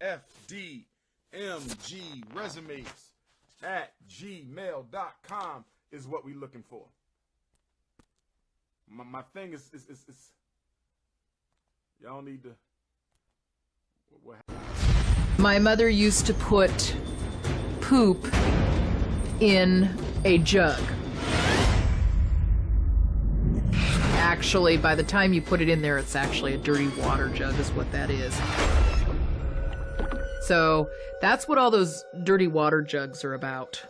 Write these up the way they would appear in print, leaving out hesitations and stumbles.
fdmgresumes@gmail.com is what we looking for. My thing is y'all need to. My mother used to put poop in a jug. Actually, by the time you put it in there, it's actually a dirty water jug is what that is. So that's what all those dirty water jugs are about.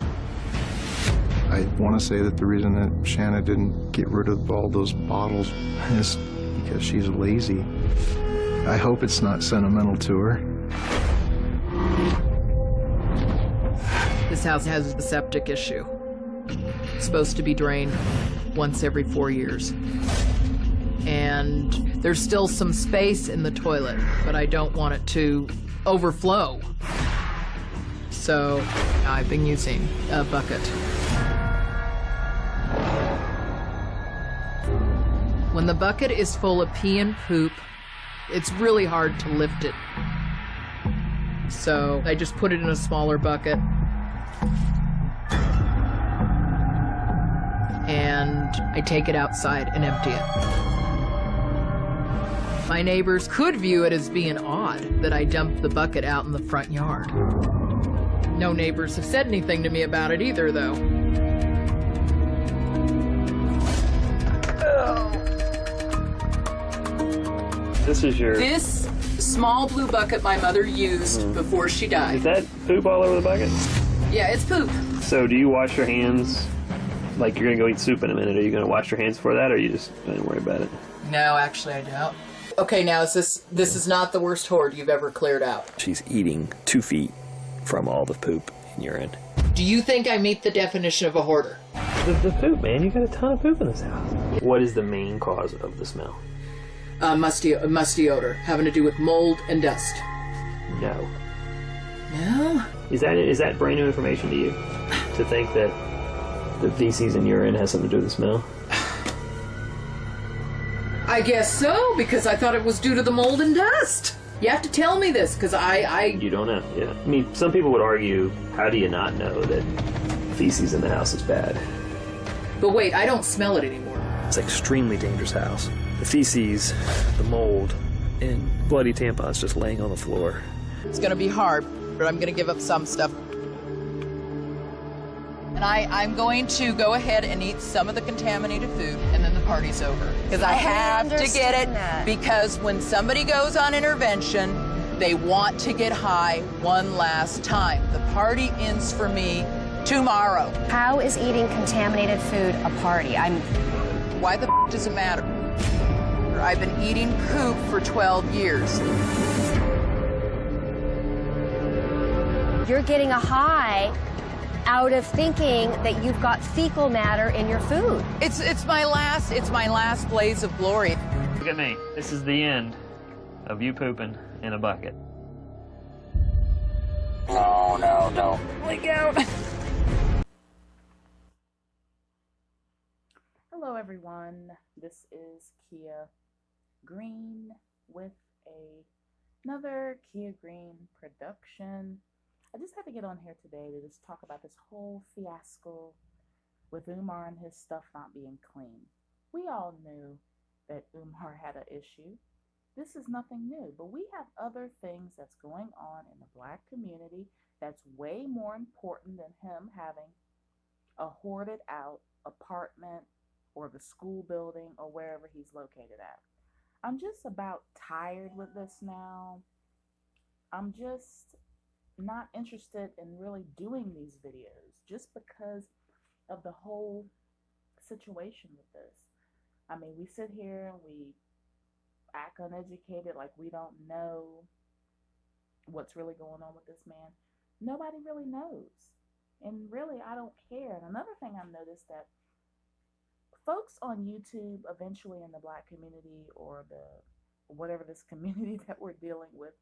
I want to say that the reason that Shanna didn't get rid of all those bottles is because she's lazy. I hope it's not sentimental to her. This house has a septic issue. It's supposed to be drained once every 4 years. And there's still some space in the toilet, but I don't want it to overflow. So I've been using a bucket. When the bucket is full of pee and poop, it's really hard to lift it. So I just put it in a smaller bucket. And I take it outside and empty it. My neighbors could view it as being odd that I dump the bucket out in the front yard. No neighbors have said anything to me about it either, though. This is your... This small blue bucket my mother used before she died. Is that poop all over the bucket? Yeah, it's poop. So do you wash your hands? Like you're gonna go eat soup in a minute. Are you gonna wash your hands before that, or are you just don't worry about it? No, actually I don't. Okay, now this is not the worst hoard you've ever cleared out. She's eating 2 feet from all the poop and urine. Do you think I meet the definition of a hoarder? The poop, man. You got a ton of poop in this house. What is the main cause of the smell? Musty odor, having to do with mold and dust. No. No? Is that brand new information to you? To think that the feces and urine has something to do with the smell? I guess so, because I thought it was due to the mold and dust. You have to tell me this, because You don't know, yeah. I mean, some people would argue, how do you not know that feces in the house is bad? But wait, I don't smell it anymore. It's an extremely dangerous house. The feces, the mold, and bloody tampons just laying on the floor. It's gonna be hard, but I'm gonna give up some stuff. And I'm going to go ahead and eat some of the contaminated food, and then the party's over. Because I have to get it, because when somebody goes on intervention, they want to get high one last time. The party ends for me tomorrow. How is eating contaminated food a party? Why the does it matter? I've been eating poop for 12 years. You're getting a high out of thinking that you've got fecal matter in your food. It's my last blaze of glory. Look at me. This is the end of you pooping in a bucket. No, don't. Look out. Hello everyone, this is Kia Green with another Kia Green production. I just had to get on here today to just talk about this whole fiasco with Umar and his stuff not being clean. We all knew that Umar had an issue. This is nothing new, but we have other things that's going on in the Black community that's way more important than him having a hoarded out apartment or the school building or wherever he's located at. I'm just about tired with this now. I'm just not interested in really doing these videos just because of the whole situation with this. I mean, we sit here and we act uneducated like we don't know what's really going on with this man. Nobody really knows. And really, I don't care. And another thing I've noticed that folks on YouTube, eventually in the Black community or the whatever this community that we're dealing with,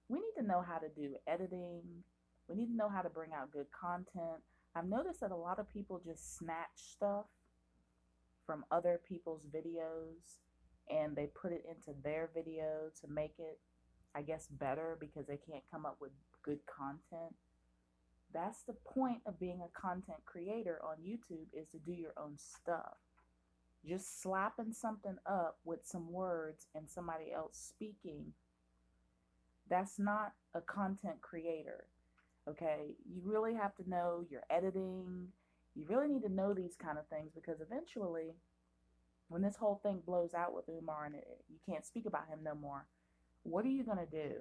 we need to know how to do editing. We need to know how to bring out good content. I've noticed that a lot of people just snatch stuff from other people's videos and they put it into their video to make it I guess, better because they can't come up with good content. That's the point of being a content creator on YouTube, is to do your own stuff. Just slapping something up with some words and somebody else speaking, that's not a content creator. Okay, you really have to know your editing. You really need to know these kind of things, because eventually, when this whole thing blows out with Umar and you can't speak about him no more, what are you going to do?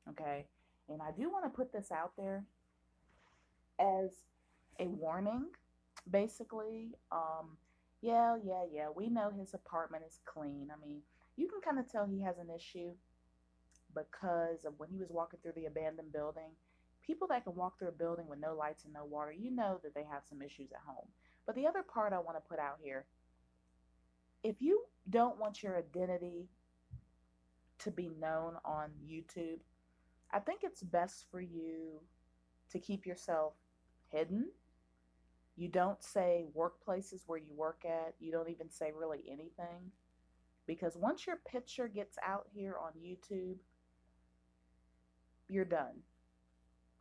Okay, and I do want to put this out there as a warning, basically. Yeah, we know his apartment is clean. I mean, you can kind of tell he has an issue because of when he was walking through the abandoned building. People that can walk through a building with no lights and no water, you know that they have some issues at home. But the other part I want to put out here, if you don't want your identity to be known on YouTube, I think it's best for you to keep yourself hidden. You don't say workplaces where you work at. You don't even say really anything. Because once your picture gets out here on YouTube, you're done.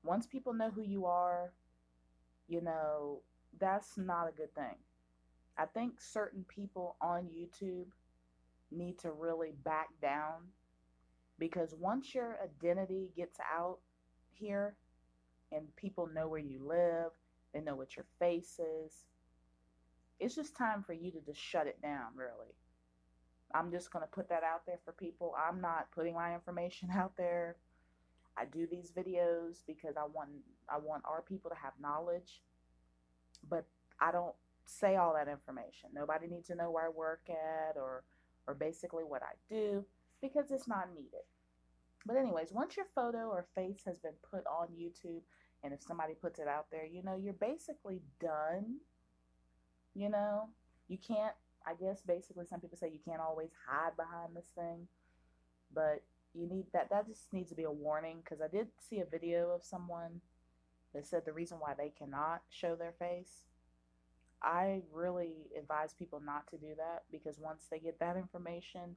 Once people know who you are, you know, that's not a good thing. I think certain people on YouTube need to really back down, because once your identity gets out here and people know where you live, they know what your face is, it's just time for you to just shut it down, really. I'm just going to put that out there for people. I'm not putting my information out there. I do these videos because I want our people to have knowledge, but I don't say all that information. Nobody needs to know where I work at or basically what I do, because it's not needed. But anyways, once your photo or face has been put on YouTube, and if somebody puts it out there, you know, you're basically done. You know, you can't, I guess basically some people say you can't always hide behind this thing, but you need that just needs to be a warning, because I did see a video of someone that said the reason why they cannot show their face. I really advise people not to do that, because once they get that information,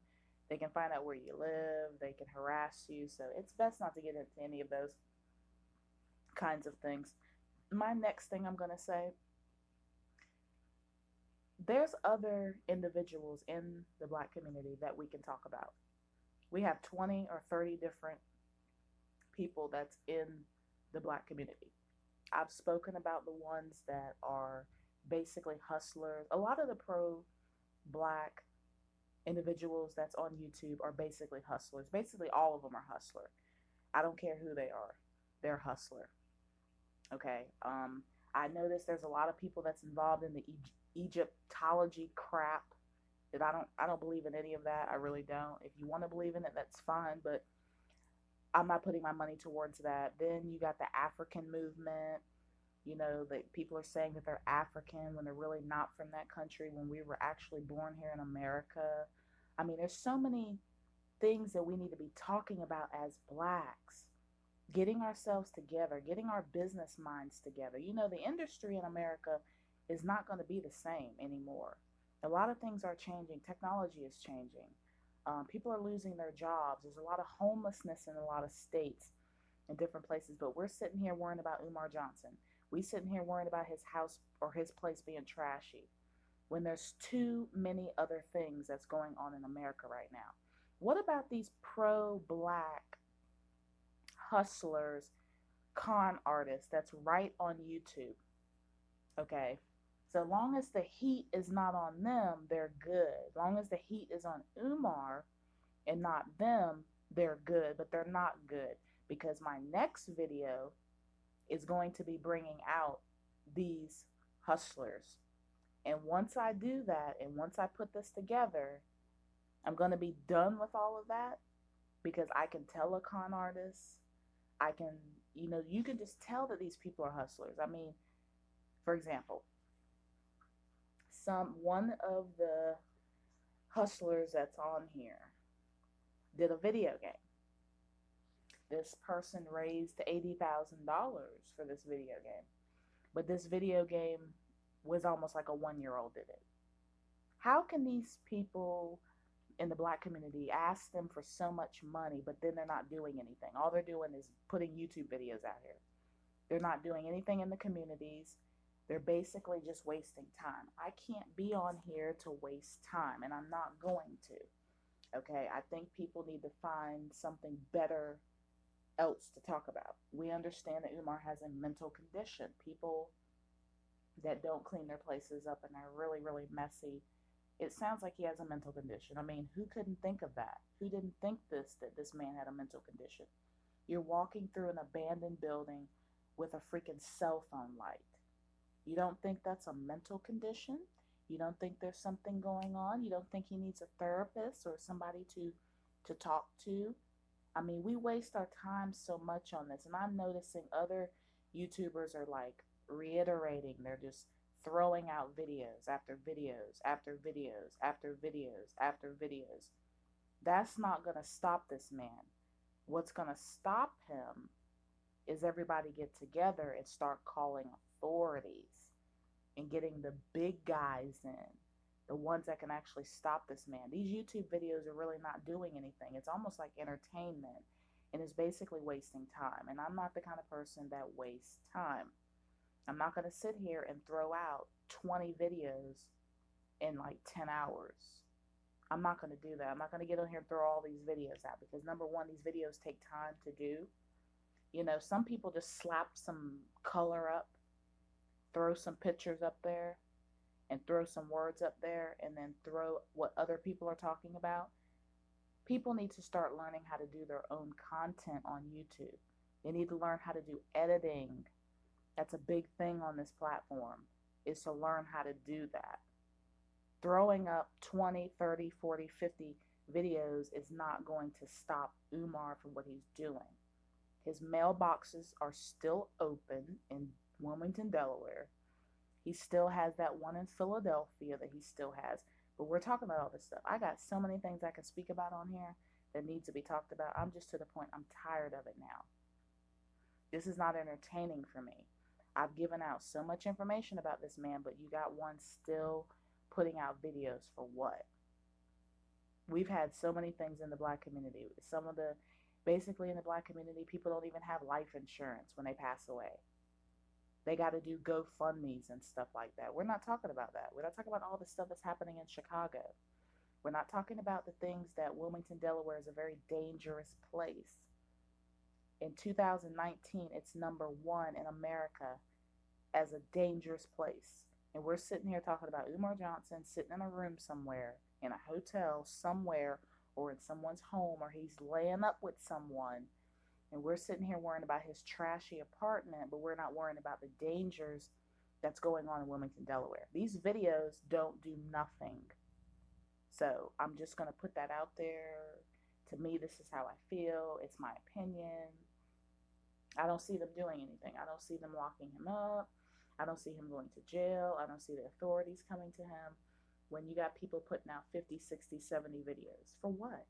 they can find out where you live, they can harass you, so it's best not to get into any of those kinds of things. My next thing I'm going to say, there's other individuals in the Black community that we can talk about. We have 20 or 30 different people that's in the Black community. I've spoken about the ones that are basically hustlers. A lot of the pro-Black individuals that's on YouTube are basically hustlers. Basically, all of them are hustler. I don't care who they are. They're hustler. Okay. I noticed there's a lot of people that's involved in the Egyptology crap. That I don't believe in any of that. I really don't. If you want to believe in it, that's fine, but I'm not putting my money towards that. Then you got the African movement. You know, that people are saying that they're African when they're really not from that country, when we were actually born here in America. I mean, there's so many things that we need to be talking about as Blacks. Getting ourselves together, getting our business minds together. You know, the industry in America is not going to be the same anymore. A lot of things are changing. Technology is changing. People are losing their jobs. There's a lot of homelessness in a lot of states and different places. But we're sitting here worrying about Umar Johnson. We sitting here worrying about his house or his place being trashy, when there's too many other things that's going on in America right now. What about these pro-Black hustlers, con artists that's right on YouTube? Okay. So long as the heat is not on them, they're good. As long as the heat is on Umar and not them, they're good. But they're not good, because my next video is going to be bringing out these hustlers. And once I do that, and once I put this together, I'm going to be done with all of that, because I can tell a con artist. I can, you know, you can just tell that these people are hustlers. I mean, for example, one of the hustlers that's on here did a video game. This person raised $80,000 for this video game, but this video game was almost like a 1-year-old did it. How can these people in the black community ask them for so much money, but then they're not doing anything. All they're doing is putting YouTube videos out here. They're not doing anything in the communities. They're basically just wasting time. I can't be on here to waste time, and I'm not going to. Okay, I think people need to find something better else to talk about. We understand that Umar has a mental condition. People that don't clean their places up and are really, really messy, it sounds like he has a mental condition. I mean, who couldn't think of that? Who didn't think that this man had a mental condition? You're walking through an abandoned building with a freaking cell phone light. You don't think that's a mental condition? You don't think there's something going on? You don't think he needs a therapist or somebody to talk to? I mean, we waste our time so much on this, and I'm noticing other YouTubers are like reiterating. They're just throwing out videos after videos after videos after videos after videos. That's not going to stop this man. What's going to stop him is everybody get together and start calling authorities and getting the big guys in, the ones that can actually stop this man. These YouTube videos are really not doing anything. It's almost like entertainment, and it's basically wasting time. And I'm not the kind of person that wastes time. I'm not going to sit here and throw out 20 videos in like 10 hours. I'm not going to do that. I'm not going to get on here and throw all these videos out because, number one, these videos take time to do. You know, some people just slap some color up, throw some pictures up there, and throw some words up there, and then throw what other people are talking about. People need to start learning how to do their own content on YouTube. They need to learn how to do editing. That's a big thing on this platform, is to learn how to do that. Throwing up 20, 30, 40, 50 videos is not going to stop Umar from what he's doing. His mailboxes are still open in Wilmington, Delaware. He still has that one in Philadelphia that he still has. But we're talking about all this stuff. I got so many things I can speak about on here that need to be talked about. I'm just to the point I'm tired of it now. This is not entertaining for me. I've given out so much information about this man, but you got one still putting out videos for what? We've had so many things in the black community. Basically in the black community, people don't even have life insurance when they pass away. They got to do GoFundMes and stuff like that. We're not talking about that. We're not talking about all the stuff that's happening in Chicago. We're not talking about the things that Wilmington, Delaware is a very dangerous place. In 2019, it's #1 in America as a dangerous place. And we're sitting here talking about Umar Johnson sitting in a room somewhere, in a hotel somewhere, or in someone's home, or he's laying up with someone. And we're sitting here worrying about his trashy apartment, but we're not worrying about the dangers that's going on in Wilmington, Delaware. These videos don't do nothing. So I'm just going to put that out there. To me, this is how I feel. It's my opinion. I don't see them doing anything. I don't see them locking him up. I don't see him going to jail. I don't see the authorities coming to him. When you got people putting out 50, 60, 70 videos. For what?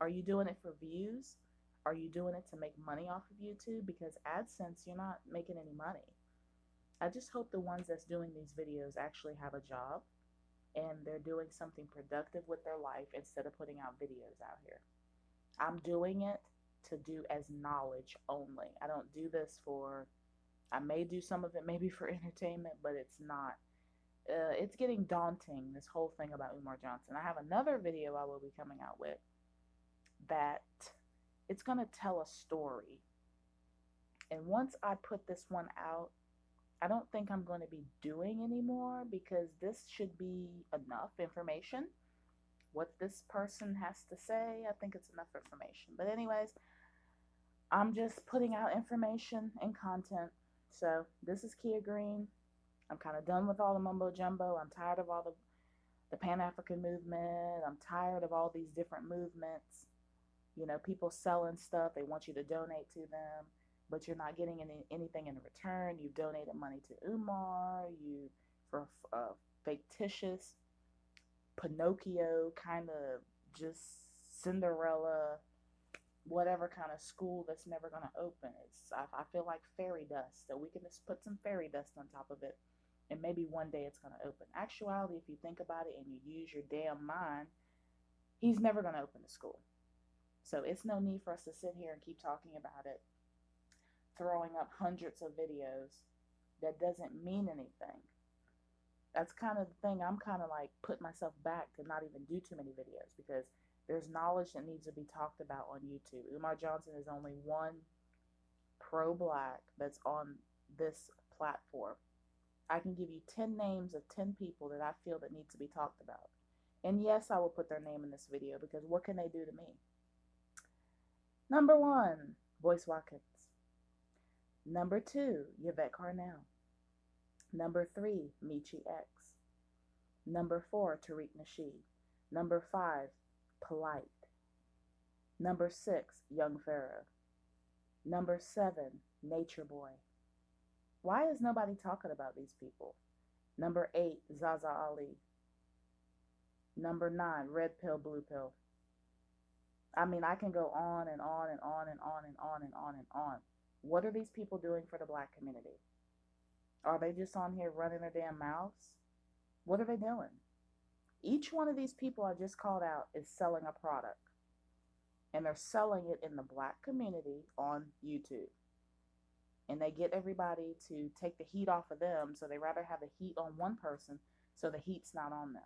Are you doing it for views? Are you doing it to make money off of YouTube? Because AdSense, you're not making any money. I just hope the ones that's doing these videos actually have a job and they're doing something productive with their life instead of putting out videos out here. I'm doing it to do as knowledge only. I don't do this I may do some of it maybe for entertainment, but it's not. It's getting daunting, this whole thing about Umar Johnson. I have another video I will be coming out with that it's going to tell a story. And once I put this one out, I don't think I'm going to be doing anymore because this should be enough information. What this person has to say, I think it's enough information. But anyways, I'm just putting out information and content. So this is Kia Green. I'm kind of done with all the mumbo jumbo. I'm tired of all the Pan-African movement. I'm tired of all these different movements. You know, people selling stuff. They want you to donate to them, but you're not getting anything in return. You've donated money to Umar. For a fictitious Pinocchio kind of just Cinderella, whatever kind of school that's never going to open. I feel like fairy dust. So we can just put some fairy dust on top of it, and maybe one day it's going to open. Actuality, if you think about it and you use your damn mind, he's never going to open the school. So it's no need for us to sit here and keep talking about it, throwing up hundreds of videos that doesn't mean anything. That's kind of the thing. I'm kind of like putting myself back to not even do too many videos because there's knowledge that needs to be talked about on YouTube. Umar Johnson is only one pro-black that's on this platform. I can give you 10 names of 10 people that I feel that need to be talked about. And yes, I will put their name in this video because what can they do to me? Number 1, Boyce Watkins. Number 2, Yvette Carnell. Number 3, Michi X. Number 4, Tariq Nasheed. Number 5, Polite. Number 6, Young Pharaoh. Number 7, Nature Boy. Why is nobody talking about these people? Number 8, Zaza Ali. Number 9, Red Pill, Blue Pill. I mean, I can go on and on and on and on and on and on and on. What are these people doing for the black community? Are they just on here running their damn mouths? What are they doing? Each one of these people I just called out is selling a product. And they're selling it in the black community on YouTube. And they get everybody to take the heat off of them, so they rather have the heat on one person so the heat's not on them.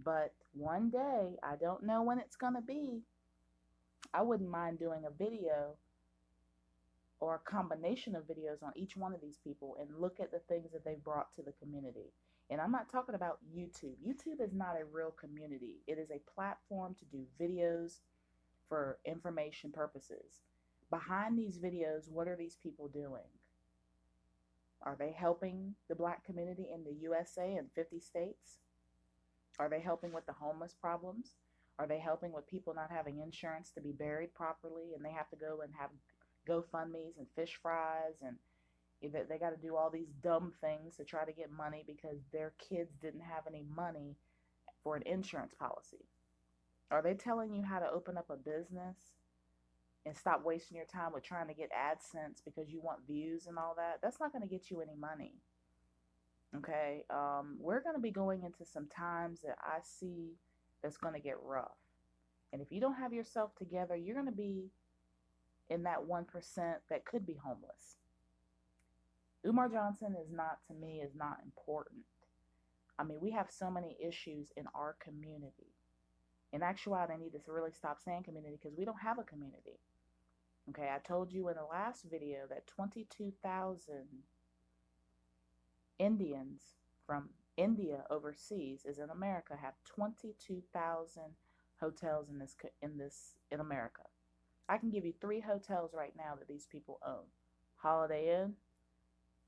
But one day, I don't know when it's going to be, I wouldn't mind doing a video or a combination of videos on each one of these people and look at the things that they've brought to the community. And I'm not talking about YouTube. YouTube is not a real community. It is a platform to do videos for information purposes. Behind these videos, what are these people doing? Are they helping the black community in the USA and 50 states? Are they helping with the homeless problems? Are they helping with people not having insurance to be buried properly and they have to go and have GoFundMes and fish fries and they got to do all these dumb things to try to get money because their kids didn't have any money for an insurance policy? Are they telling you how to open up a business and stop wasting your time with trying to get AdSense because you want views and all that? That's not going to get you any money. Okay, we're going to be going into some times that I see that's going to get rough. And if you don't have yourself together, you're going to be in that 1% that could be homeless. Umar Johnson is not, to me, is not important. I mean, we have so many issues in our community. In actuality, I need to really stop saying community because we don't have a community. Okay, I told you in the last video that 22,000 Indians from India overseas is in America have 22,000 hotels in America. I can give you 3 hotels right now that these people own: Holiday Inn,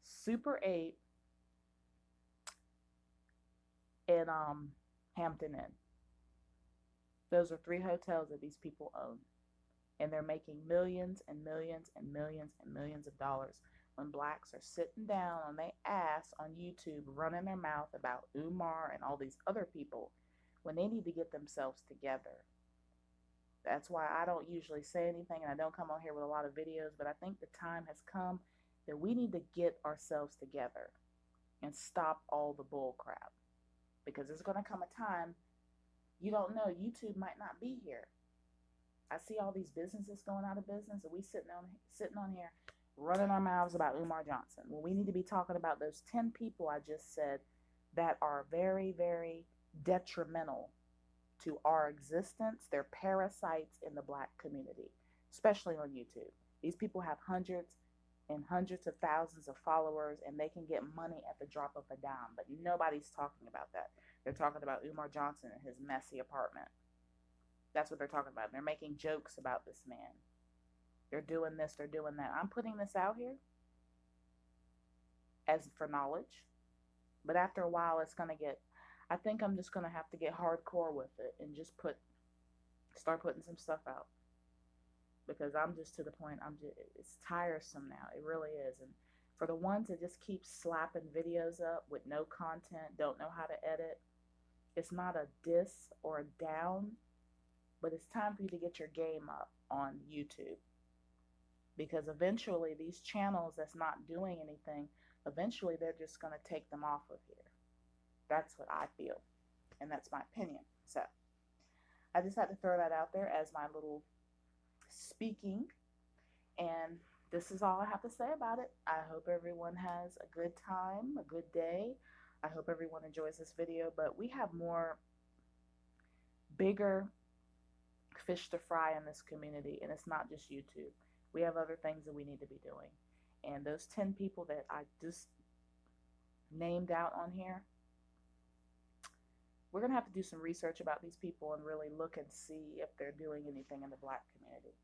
Super 8, and Hampton Inn. Those are 3 hotels that these people own. And they're making millions and millions and millions and millions of dollars when blacks are sitting down on their ass on YouTube running their mouth about Umar and all these other people when they need to get themselves together. That's why I don't usually say anything and I don't come on here with a lot of videos, but I think the time has come that we need to get ourselves together and stop all the bull crap. Because there's going to come a time, you don't know, YouTube might not be here. I see all these businesses going out of business and we sitting on here running our mouths about Umar Johnson. Well, we need to be talking about those 10 people I just said that are very, very detrimental to our existence. They're parasites in the black community, especially on YouTube. These people have hundreds and hundreds of thousands of followers and they can get money at the drop of a dime, but nobody's talking about that. They're talking about Umar Johnson and his messy apartment. That's what they're talking about. They're making jokes about this man. They're doing this, they're doing that. I'm putting this out here as for knowledge, but after a while it's going to get, I think I'm just going to have to get hardcore with it and just start putting some stuff out. Because I'm just to the point, it's tiresome now. It really is. And for the ones that just keep slapping videos up with no content, don't know how to edit, it's not a diss or a down, but it's time for you to get your game up on YouTube. Because eventually these channels that's not doing anything, eventually they're just going to take them off of here. That's what I feel. And that's my opinion. So I just had to throw that out there as my little speaking. And this is all I have to say about it. I hope everyone has a good time, a good day. I hope everyone enjoys this video, but we have more bigger fish to fry in this community, and it's not just YouTube. We have other things that we need to be doing. And those 10 people that I just named out on here, we're going to have to do some research about these people and really look and see if they're doing anything in the Black community.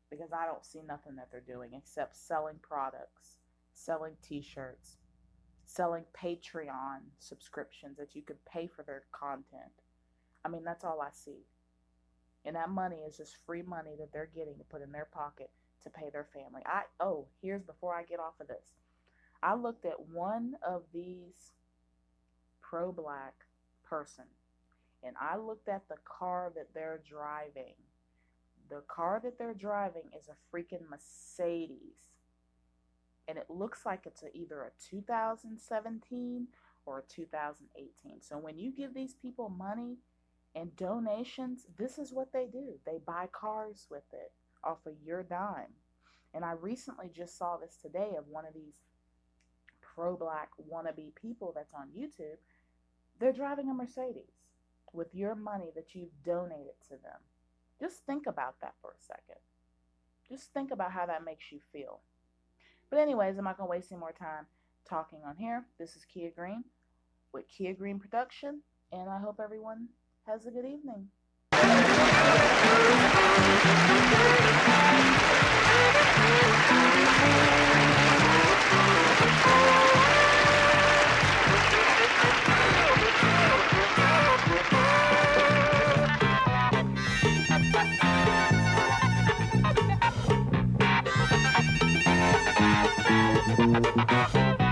Because I don't see nothing that they're doing except selling products, selling t-shirts, selling Patreon subscriptions that you could pay for their content. I mean, that's all I see. And that money is just free money that they're getting to put in their pocket to pay their family. Here's before I get off of this. I looked at one of these pro-Black person, and I looked at the car that they're driving. The car that they're driving is a freaking Mercedes. And it looks like it's either a 2017 or a 2018. So when you give these people money and donations, this is what they do. They buy cars with it off of your dime. And I recently just saw this today of one of these pro-Black wannabe people that's on YouTube. They're driving a Mercedes with your money that you've donated to them. Just think about that for a second. Just think about how that makes you feel. But anyways, I'm not going to waste any more time talking on here. This is Kia Green with Kia Green Production, and I hope everyone has a good evening. Thank you.